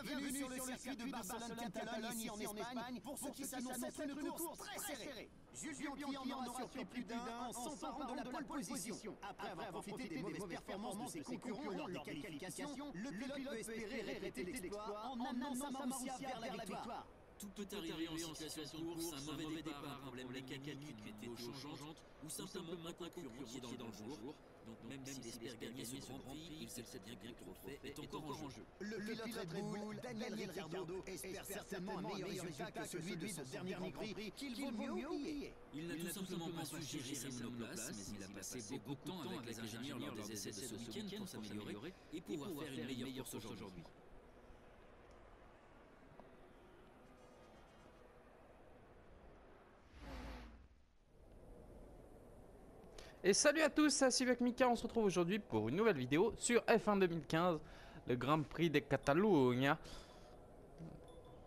Bienvenue sur le circuit de Barcelone-Catalogne ici en Espagne pour ce qui s'annonce être une course très serrée. Jules Bianchi en aura surpris plus d'un en s'emparant de la pole position. Après avoir profité des mauvaises performances de ses concurrents lors des qualifications, le pilote peut espérer répéter l'exploit en emmenant sa Marussia vers la victoire. Tout peut arriver en situation de course, un mauvais départ, un problème mécanique, une météo changeante, ou simplement un concurrent qui est dans le jour. Donc même s'il espère gagner ce Grand Prix, il sait bien que le trophée est encore en jeu. Le pilote Red Bull, Daniel Ricciardo, espère certainement un meilleur résultat que celui de son dernier Grand Prix, qu'il vaut mieux oublier. Il n'a tout simplement pas su gérer sa monoplace, mais il a passé beaucoup de temps avec les ingénieurs lors des essais de ce week-end pour s'améliorer et pouvoir faire une meilleure course aujourd'hui. Et salut à tous, c'est Sivak Mika, on se retrouve aujourd'hui pour une nouvelle vidéo sur F1 2015, le Grand Prix de Catalunya.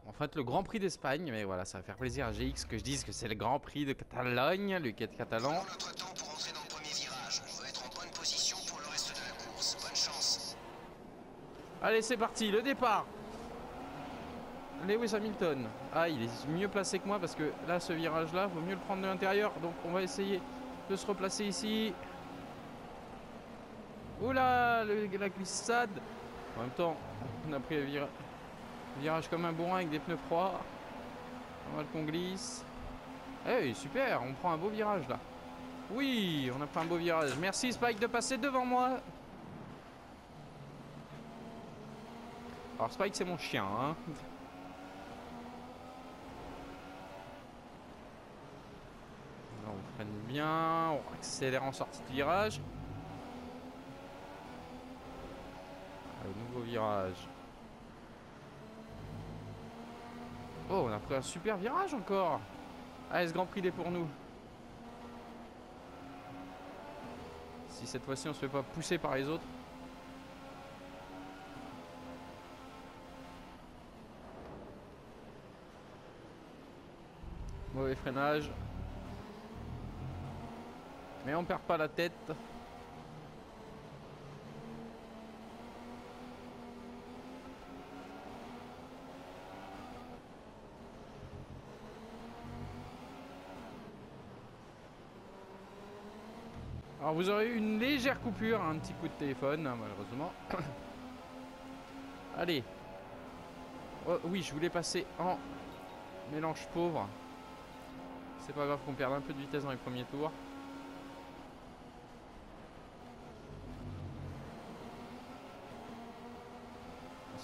En fait, le Grand Prix d'Espagne, mais voilà, ça va faire plaisir à GX que je dise que c'est le Grand Prix de Catalogne, lui qui est catalan. Prenons notre temps pour entrer dans le premier virage. On veut être en bonne position pour le reste de la course. Bonne chance. Allez, c'est parti, le départ. Lewis Hamilton. Ah, il est mieux placé que moi parce que là, ce virage-là, vaut mieux le prendre de l'intérieur. Donc, on va essayer de se replacer ici. Oula, la glissade. En même temps, on a pris le virage comme un bourrin avec des pneus froids. On va qu'on glisse. Eh, super, on prend un beau virage là. Oui, on a pris un beau virage. Merci Spike de passer devant moi. Alors Spike, c'est mon chien, hein. On freine bien, on accélère en sortie de virage. Le nouveau virage. Oh, on a pris un super virage encore. Allez, ce Grand Prix il est pour nous. Si cette fois-ci on se fait pas pousser par les autres. Mauvais freinage. Mais on perd pas la tête. Alors vous aurez eu une légère coupure, un petit coup de téléphone, malheureusement. Allez. Oh, oui, je voulais passer en mélange pauvre. C'est pas grave qu'on perde un peu de vitesse dans les premiers tours.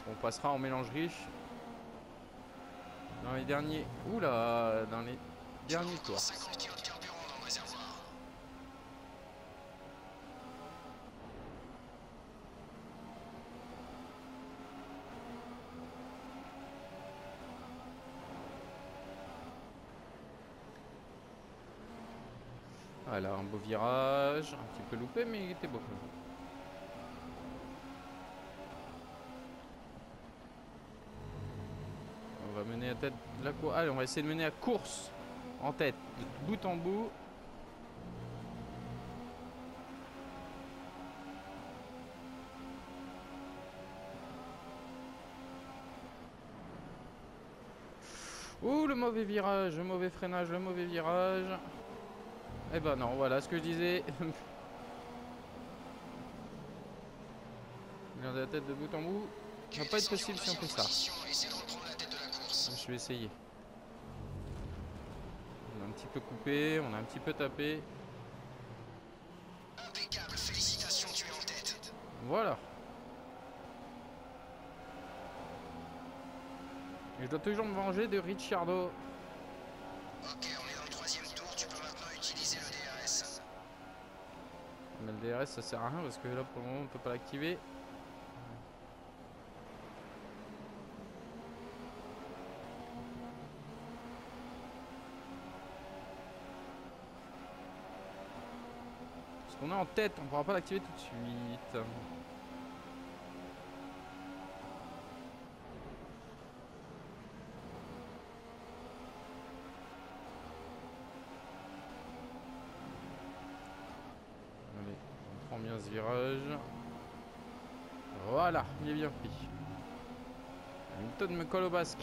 On passera en mélange riche dans les derniers. Oula, dans les derniers tours. 50 kg de carburant dans le réservoir. Voilà, un beau virage, un petit peu loupé, mais il était beau. On va mener à tête de la course. Allez, on va essayer de mener à course en tête, de bout en bout. Ouh, le mauvais virage, le mauvais freinage, le mauvais virage. Eh ben non, voilà ce que je disais. Regardez la tête de bout en bout. Ça va pas être possible si on fait ça. Je vais essayer. On a un petit peu coupé, on a un petit peu tapé. Impeccable, félicitations, tu es en tête. Voilà. Et je dois toujours me venger de Ricciardo. Ok, on est dans le troisième tour, tu peux maintenant utiliser le DRS. Mais le DRS ça sert à rien parce que là pour le moment on peut pas l'activer. On est en tête, on ne pourra pas l'activer tout de suite. Allez, on prend bien ce virage. Voilà, il est bien pris. Hamilton me colle au basque.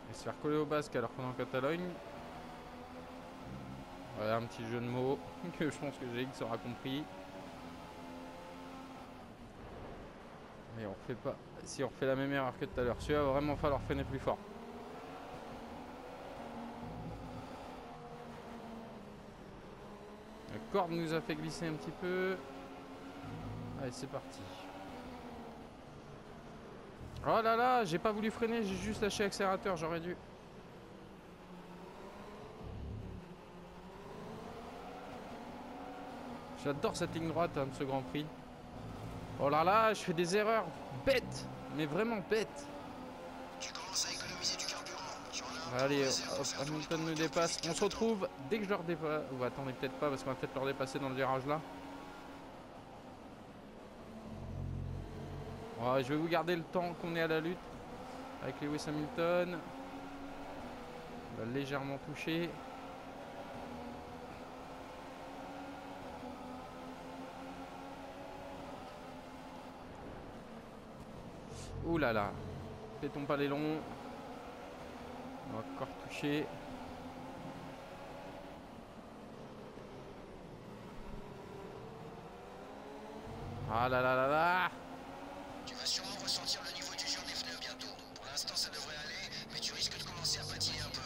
Et se faire coller au basque alors qu'on est en Catalogne. Voilà un petit jeu de mots que je pense que GX aura compris. Mais on refait pas. Si on refait la même erreur que tout à l'heure, celui-là va vraiment falloir freiner plus fort. La corde nous a fait glisser un petit peu. Allez, c'est parti. Oh là là, j'ai pas voulu freiner, j'ai juste lâché l'accélérateur, j'aurais dû. J'adore cette ligne droite hein, de ce Grand Prix. Oh là là, je fais des erreurs bêtes, mais vraiment bêtes. Tu commences à économiser du carburant. Allez, hop, Hamilton nous dépasse. On se retrouve dès que je leur dépasse. Ou attendez, peut-être pas, parce qu'on va peut-être leur dépasser dans le virage là. Ouais, je vais vous garder le temps qu'on est à la lutte avec Lewis Hamilton. On va légèrement toucher. Ouh là là, pétons pas les longs. On va encore toucher. Ah là là là là. Tu vas sûrement ressentir le niveau d'usure des pneus bientôt. Pour l'instant, ça devrait aller, mais tu risques de commencer à patiner un peu.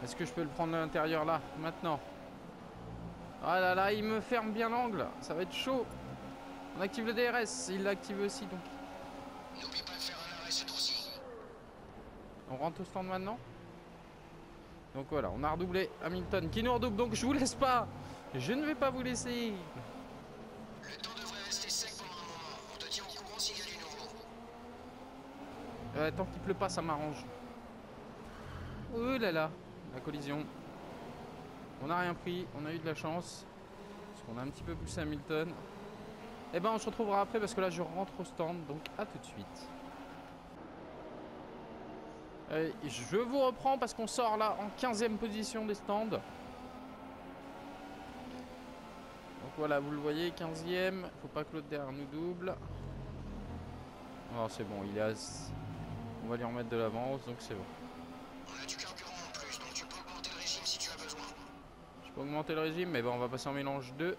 Est-ce que je peux le prendre à l'intérieur là, maintenant? Ah là là, il me ferme bien l'angle. Ça va être chaud. On active le DRS, il l'active aussi donc. N'oublie pas de faire un arrêt ce tour-ci. On rentre au stand maintenant. Donc voilà, on a redoublé Hamilton qui nous redouble, donc je vous laisse pas. Je ne vais pas vous laisser. Le temps devrait rester sec pendant un moment. On te tient au courant s'il y a du nouveau. Tant qu'il pleut pas, ça m'arrange. Oh là là, la collision. On n'a rien pris, on a eu de la chance. Parce qu'on a un petit peu poussé Hamilton. Et ben on se retrouvera après parce que là je rentre au stand, donc à tout de suite. Je vous reprends parce qu'on sort là en 15e position des stands. Donc voilà, vous le voyez, 15e. Faut pas que l'autre derrière nous double. Oh c'est bon, il est à... On va lui remettre de l'avance, donc c'est bon. On a du carburant en plus, donc tu peux augmenter le régime si tu as besoin. Je peux augmenter le régime, mais bon, on va passer en mélange 2.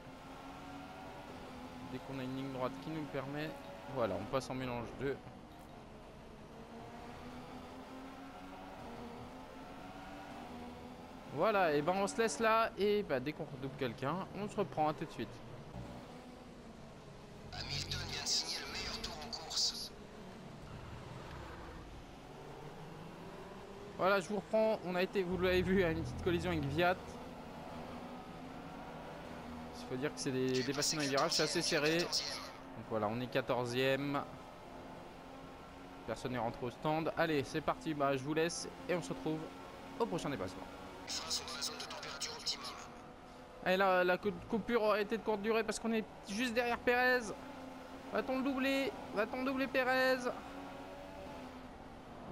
Dès qu'on a une ligne droite qui nous le permet. Voilà, on passe en mélange 2. Voilà, et ben on se laisse là. Et bah, dès qu'on redouble quelqu'un, on se reprend. À tout de suite. Hamilton vient de signer le meilleur tour en course. Voilà, je vous reprends. On a été, vous l'avez vu, à une petite collision avec Viat. Il faut dire que c'est des dépassements dans les virages, c'est assez serré. Donc voilà, on est 14e. Personne n'est rentré au stand. Allez, c'est parti. Bah, je vous laisse et on se retrouve au prochain dépassement. Les freins sont dans la zone de température optimum. Allez, là, la coupure aurait été de courte durée parce qu'on est juste derrière Pérez. Va-t-on le doubler? Va-t-on doubler Pérez?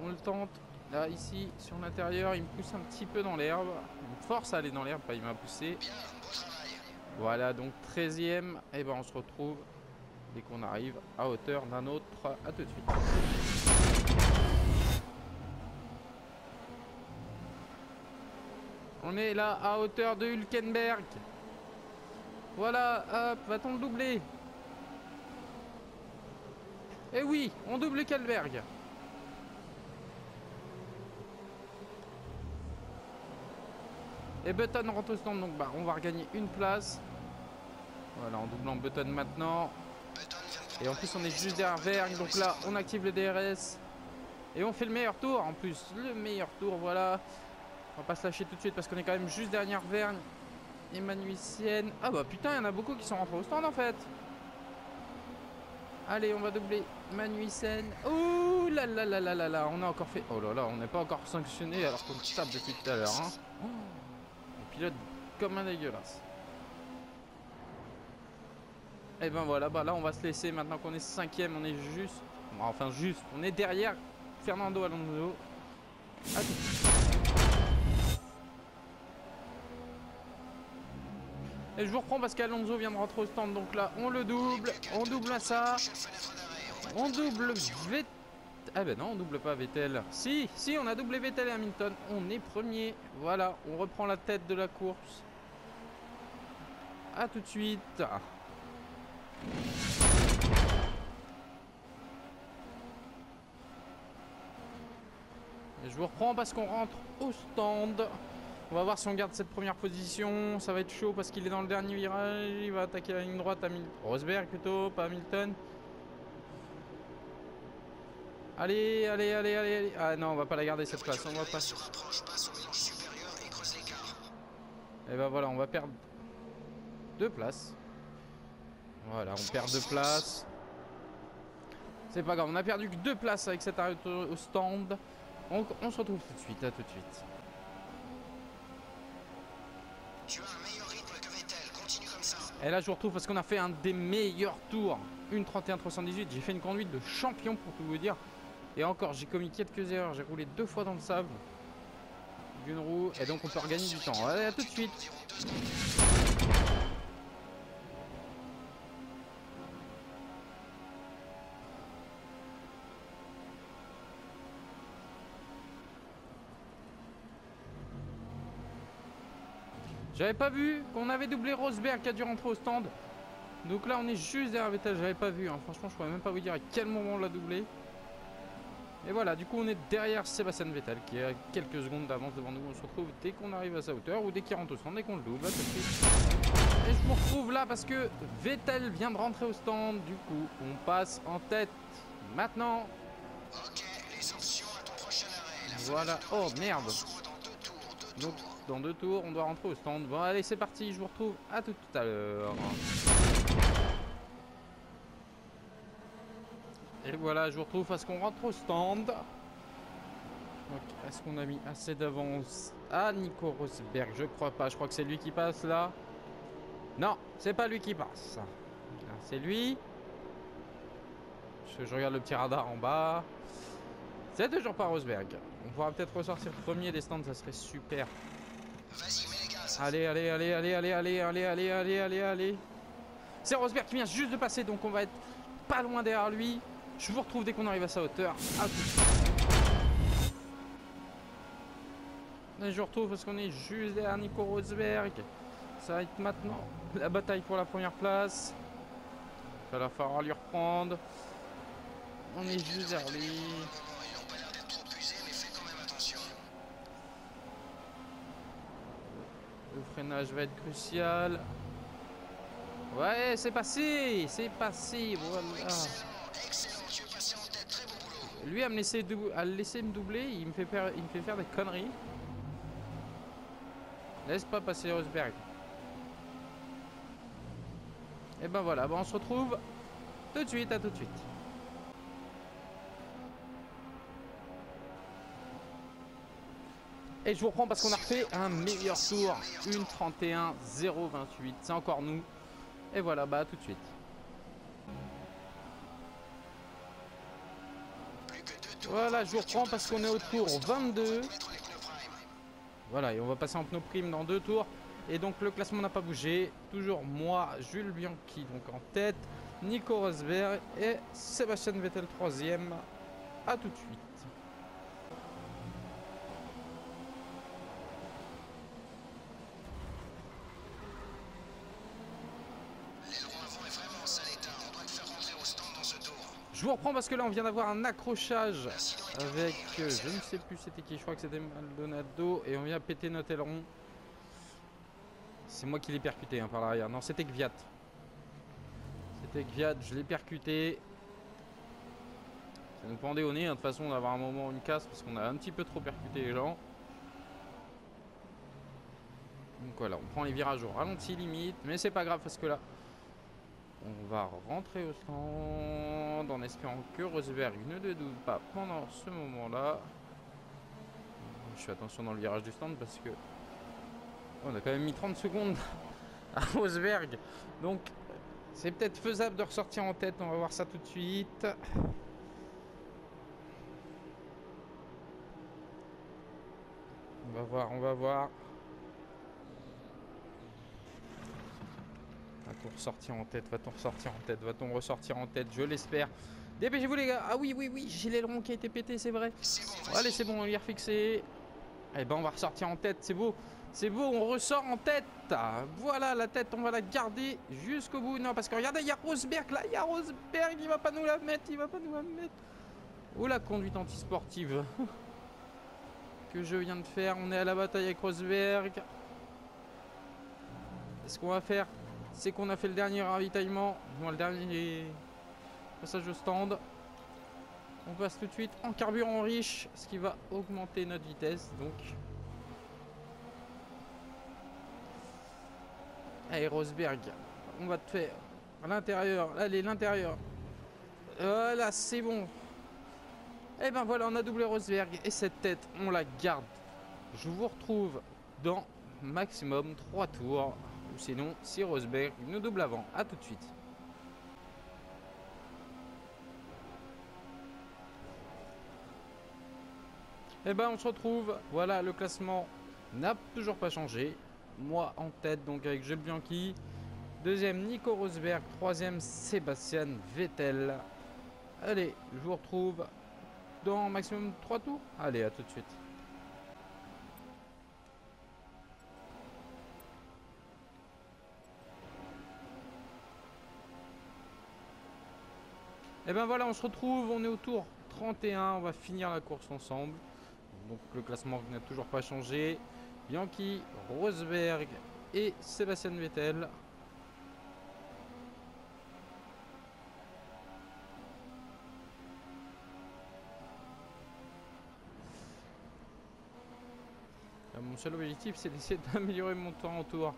On le tente. Là, ici, sur l'intérieur, il me pousse un petit peu dans l'herbe. Il me force à aller dans l'herbe, pas il m'a poussé. Bien, beau travail. Voilà, donc 13e. Et ben on se retrouve dès qu'on arrive à hauteur d'un autre. À tout de suite. On est là à hauteur de Hülkenberg. Voilà, hop, va-t-on le doubler? Eh oui, on double Hülkenberg. Et Button rentre au stand, donc bah, on va regagner une place. Voilà, en doublant Button maintenant. Et en plus, on est juste derrière Vergne, donc là, on active le DRS. Et on fait le meilleur tour, en plus, le meilleur tour, voilà. On va pas se lâcher tout de suite parce qu'on est quand même juste derrière Vergne. Et Magnussen. Ah bah putain, il y en a beaucoup qui sont rentrés au stand en fait. Allez, on va doubler Magnussen. Ouh là là là là là là, on a encore fait... Oh là là, on n'est pas encore sanctionné alors qu'on tape depuis tout à l'heure. Hein. On pilote comme un dégueulasse. Et ben voilà, bah là on va se laisser maintenant qu'on est 5e, on est juste... Enfin juste, on est derrière Fernando Alonso. Et je vous reprends parce qu'Alonso vient de rentrer au stand. Donc là, on le double. On double à ça. On double Vettel. Ah ben non, on double pas Vettel. Si, on a doublé Vettel et Hamilton. On est premier. Voilà, on reprend la tête de la course. A tout de suite. Et je vous reprends parce qu'on rentre au stand. On va voir si on garde cette première position. Ça va être chaud parce qu'il est dans le dernier virage. Il va attaquer la ligne droite. Rosberg plutôt, pas Hamilton. Allez, allez, allez, allez, allez. Ah non, on va pas la garder cette place. On va pas. Et ben voilà, on va perdre 2 places. Voilà, on perd 2 places. C'est pas grave, on a perdu que 2 places avec cet arrêt au stand. On se retrouve tout de suite, à tout de suite. Tu as un meilleur rythme que Vettel, continue comme ça. Et là je vous retrouve parce qu'on a fait un des meilleurs tours. Une 31-318, j'ai fait une conduite de champion pour tout vous dire. Et encore, j'ai commis quelques erreurs, j'ai roulé 2 fois dans le sable. D'une roue, et donc on peut regagner du temps. Allez, à tout de suite. J'avais pas vu qu'on avait doublé Rosberg qui a dû rentrer au stand. Donc là on est juste derrière Vettel, j'avais pas vu. Hein. Franchement je pourrais même pas vous dire à quel moment on l'a doublé. Et voilà, du coup on est derrière Sébastien Vettel qui est à quelques secondes d'avance devant nous. On se retrouve dès qu'on arrive à sa hauteur ou dès qu'il rentre au stand, dès qu'on le double. Et je me retrouve là parce que Vettel vient de rentrer au stand. Du coup on passe en tête maintenant. Ok, les options à ton prochain arrêt. Voilà, oh merde. Donc dans 2 tours on doit rentrer au stand. Bon allez c'est parti, je vous retrouve à tout à l'heure. Et voilà, je vous retrouve parce qu'on rentre au stand. Est-ce qu'on a mis assez d'avance à Nico Rosberg? Je crois pas, je crois que c'est lui qui passe là. Non, c'est pas lui qui passe. C'est lui. Je regarde le petit radar en bas. C'est toujours pas Rosberg. On pourra peut-être ressortir premier des stands, ça serait super. Vas-y, mets les gaz. Allez, allez, allez, allez, allez, allez, allez, allez, allez, allez, allez. C'est Rosberg qui vient juste de passer, donc on va être pas loin derrière lui. Je vous retrouve dès qu'on arrive à sa hauteur. À tout de suite. Et je vous retrouve parce qu'on est juste derrière Nico Rosberg. Ça va être maintenant la bataille pour la première place. Il va falloir lui reprendre. On est juste derrière lui. Ils n'ont pas l'air d'être trop usés, mais fais quand même attention. Le freinage va être crucial. Ouais, c'est passé, voilà. Excellent, tu es passé en tête, très bon boulot. Lui à me laisser me doubler, il me fait faire des conneries. Laisse pas passer Rosberg. Et ben voilà, bon, on se retrouve tout de suite, à tout de suite. Et je vous reprends parce qu'on a refait un meilleur tour. Une 31-028, c'est encore nous. Et voilà, bah à tout de suite. Voilà, je vous reprends parce qu'on est au tour 22. Voilà, et on va passer en pneu prime dans 2 tours. Et donc le classement n'a pas bougé. Toujours moi, Jules Bianchi, donc en tête. Nico Rosberg et Sébastien Vettel 3e. A tout de suite. Je vous reprends parce que là on vient d'avoir un accrochage avec, je ne sais plus c'était qui, je crois que c'était Maldonado, et on vient péter notre aileron. C'est moi qui l'ai percuté hein, par l'arrière, non c'était Kvyat. C'était Kvyat, je l'ai percuté. Ça nous pendait au nez, hein, de toute façon d'avoir un moment une casse parce qu'on a un petit peu trop percuté les gens. Donc voilà, on prend les virages au ralenti limite, mais c'est pas grave parce que là on va rentrer au stand en espérant que Rosberg ne le doute pas pendant ce moment-là. Je fais attention dans le virage du stand parce que on a quand même mis 30 secondes à Rosberg. Donc c'est peut-être faisable de ressortir en tête. On va voir ça tout de suite. On va voir, on va voir. Va-t-on ressortir en tête? Va-t-on ressortir en tête? Va-t-on ressortir en tête? Je l'espère. Dépêchez-vous les gars. Ah oui, oui, oui, j'ai l'aileron qui a été pété, c'est vrai. C'est bon, Bon, vas-y. allez, c'est bon, on est refixé. Eh ben, on va ressortir en tête, c'est beau. C'est beau, on ressort en tête. Voilà, la tête, on va la garder jusqu'au bout. Non, parce que regardez, il y a Rosberg là, il y a Rosberg, il va pas nous la mettre, il va pas nous la mettre. Oh, la conduite antisportive que je viens de faire. On est à la bataille avec Rosberg. Et ce qu'on va faire, c'est qu'on a fait le dernier ravitaillement. Bon, le dernier passage au stand. On passe tout de suite en carburant riche, ce qui va augmenter notre vitesse. Donc, allez Rosberg, on va te faire à l'intérieur. Allez, l'intérieur. Voilà, c'est bon. Et ben voilà, on a doublé Rosberg. Et cette tête, on la garde. Je vous retrouve dans maximum 3 tours. Ou sinon, si Rosberg nous double avant. A tout de suite. Et ben on se retrouve. Voilà, le classement n'a toujours pas changé. Moi en tête, donc avec Jules Bianchi. Deuxième, Nico Rosberg. Troisième, Sébastien Vettel. Allez, je vous retrouve dans maximum 3 tours. Allez, à tout de suite. Et ben voilà, on se retrouve, on est au tour 31, on va finir la course ensemble. Donc le classement n'a toujours pas changé. Bianchi, Rosberg et Sébastien Vettel. Mon seul objectif, c'est d'essayer d'améliorer mon temps en tour.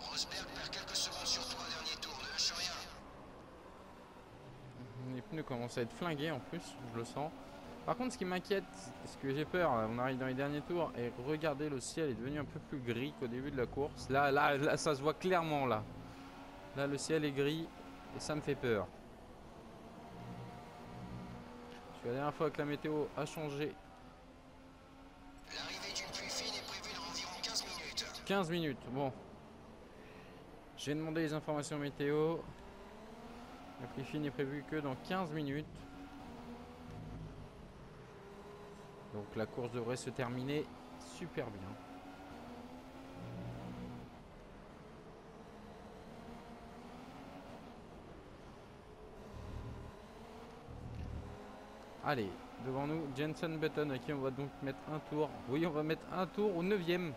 Rosberg perd quelques secondes sur toi, dernier tour, ne lâche rien. Les pneus commencent à être flingués en plus, je le sens. Par contre, ce qui m'inquiète, ce que j'ai peur, on arrive dans les derniers tours et regardez, le ciel est devenu un peu plus gris qu'au début de la course. Là, ça se voit clairement là. Là, le ciel est gris et ça me fait peur. Parce que la dernière fois que la météo a changé. L'arrivée d'une pluie fine est prévue dans environ 15 minutes. 15 minutes, bon. J'ai demandé les informations météo. La pluie fine est prévue que dans 15 minutes. Donc la course devrait se terminer super bien. Allez, devant nous, Jenson Button à qui on va donc mettre un tour. Oui, on va mettre un tour au 9e.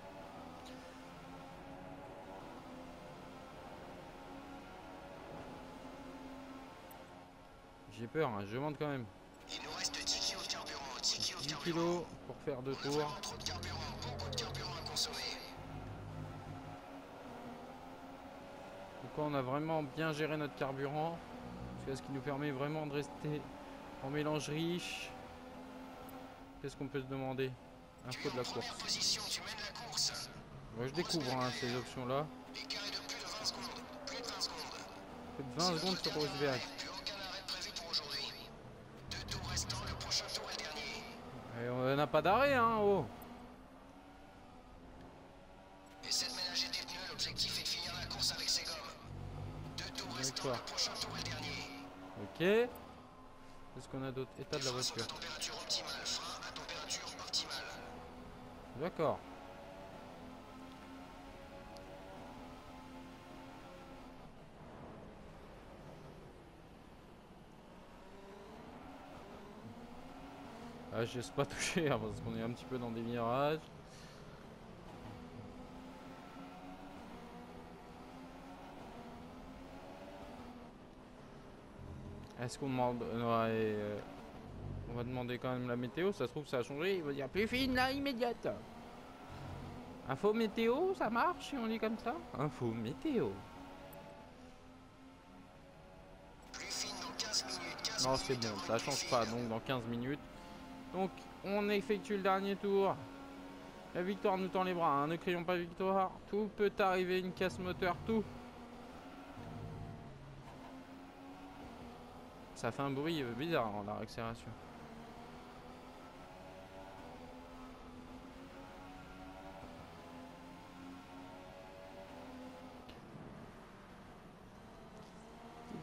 J'ai peur, hein, je monte quand même. Il nous reste 10 kilos de carburant, 10 kilos de 10 carburant. kilos pour faire 2 On a tours. vraiment trop de carburant, beaucoup de carburant à consommer. Donc on a vraiment bien géré notre carburant. C'est ce qui nous permet vraiment de rester en mélange riche. Qu'est-ce qu'on peut se demander? Tu Info es de en la première course. position, tu mènes la course. Ouais, je découvre hein, ces options-là. L'écart est de plus de 20 secondes, plus de 20 secondes. Plus de 20 secondes sur Rosberg. Plus aucun arrêt prévu pour aujourd'hui. 2 tours restants, le prochain tour est le dernier. Et on n'a pas d'arrêt, hein, oh. Essaie de ménager tes pneus, l'objectif est de finir la course avec ses gommes. 2 tours restants, D'accord. le prochain tour est le dernier. Ok. Qu'est-ce qu'on a d'autre? État de la Les freins sont voiture. à température optimale, frein à température optimale. D'accord. Ah, je laisse pas toucher hein, parce qu'on est un petit peu dans des virages. Est-ce qu'on demande... ouais, on va demander quand même la météo, ça se trouve ça a changé, il va dire plus fine là, immédiate. Info météo, ça marche si on dit comme ça? Info météo. Plus fine dans 15 minutes. 15 Non, c'est minutes bon, avant ça une pluie change fine. pas, donc dans 15 minutes. Donc, on effectue le dernier tour. La victoire nous tend les bras, hein. Ne crions pas victoire. Tout peut arriver, une casse moteur, tout. Ça fait un bruit bizarre dans la accélération.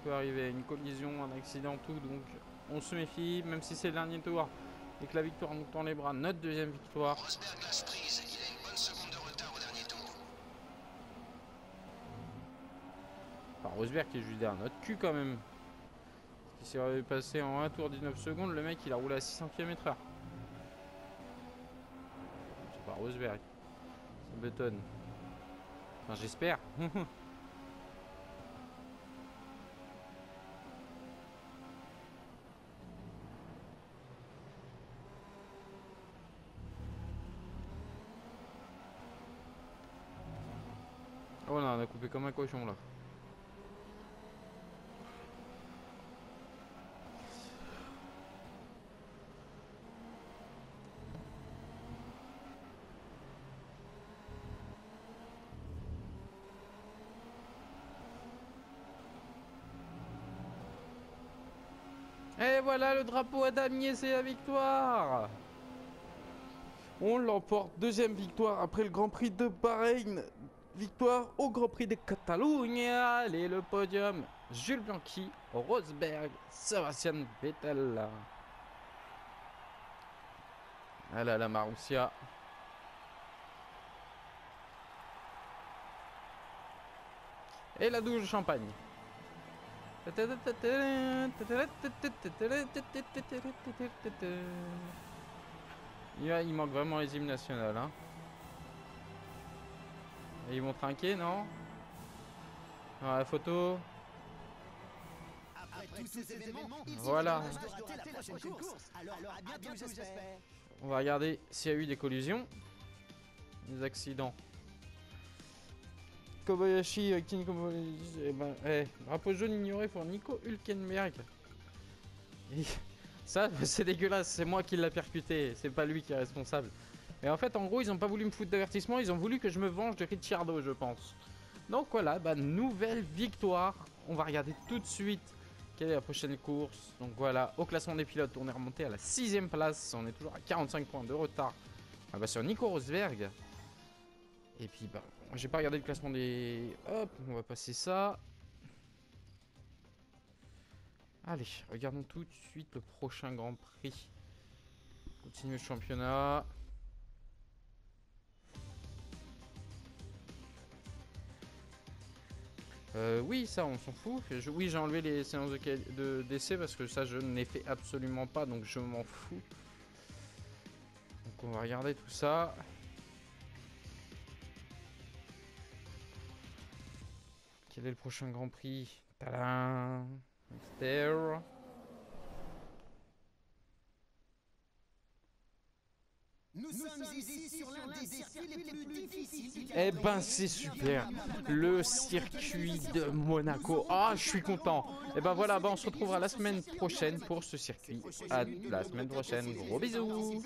peut arriver, une collision, un accident, tout, donc on se méfie, même si c'est le dernier tour et que la victoire nous tend les bras, notre deuxième victoire. Rosberg lâche prise, il a une bonne seconde de retard au dernier tour. Enfin, Rosberg qui est juste derrière notre cul quand même. Il s'est passé en 1 tour 19 secondes, le mec il a roulé à 600 km/h. C'est pas Rosberg, ça m'étonne. Enfin j'espère. Oh là, on a coupé comme un cochon là. Et voilà le drapeau à damier, c'est la victoire. On l'emporte, deuxième victoire après le Grand Prix de Bahreïn. Victoire au Grand Prix de Catalogne. Allez, le podium. Jules Bianchi, Rosberg, Sebastian Vettel. Ah là, la Marussia. Et la douche de champagne. Il manque vraiment les hymnes nationales, hein. Et ils vont trinquer, non? Ah, la photo. Après tous ces événements, Voilà. il dommage de rater la prochaine course. Alors, à bientôt, j'espère. On va regarder s'il y a eu des collisions, des accidents. Kobayashi, King Kobayashi, eh ben, drapeau jaune ignoré pour Nico Hülkenberg. Et ça, c'est dégueulasse, c'est moi qui l'ai percuté, c'est pas lui qui est responsable. Et en fait, en gros, ils ont pas voulu me foutre d'avertissement, ils ont voulu que je me venge de Ricciardo, je pense. Donc voilà, bah, nouvelle victoire. On va regarder tout de suite quelle est la prochaine course. Donc voilà, au classement des pilotes, on est remonté à la 6ème place. On est toujours à 45 points de retard sur Nico Rosberg. Et puis, bah, j'ai pas regardé le classement des... Hop, on va passer ça. Allez, regardons tout de suite le prochain Grand Prix. Continuer le championnat. Oui, ça, on s'en fout. Oui, j'ai enlevé les séances d'essai parce que ça, je n'ai fait absolument pas, donc je m'en fous. Donc, on va regarder tout ça. Quel est le prochain Grand Prix? Tadam! There. Nous sommes ici sur l'un des circuits les plus difficiles. Eh ben c'est super, le circuit de Monaco. Ah, je suis content. Et ben voilà, bah on se retrouvera la semaine prochaine pour ce circuit. À la semaine prochaine, gros bisous.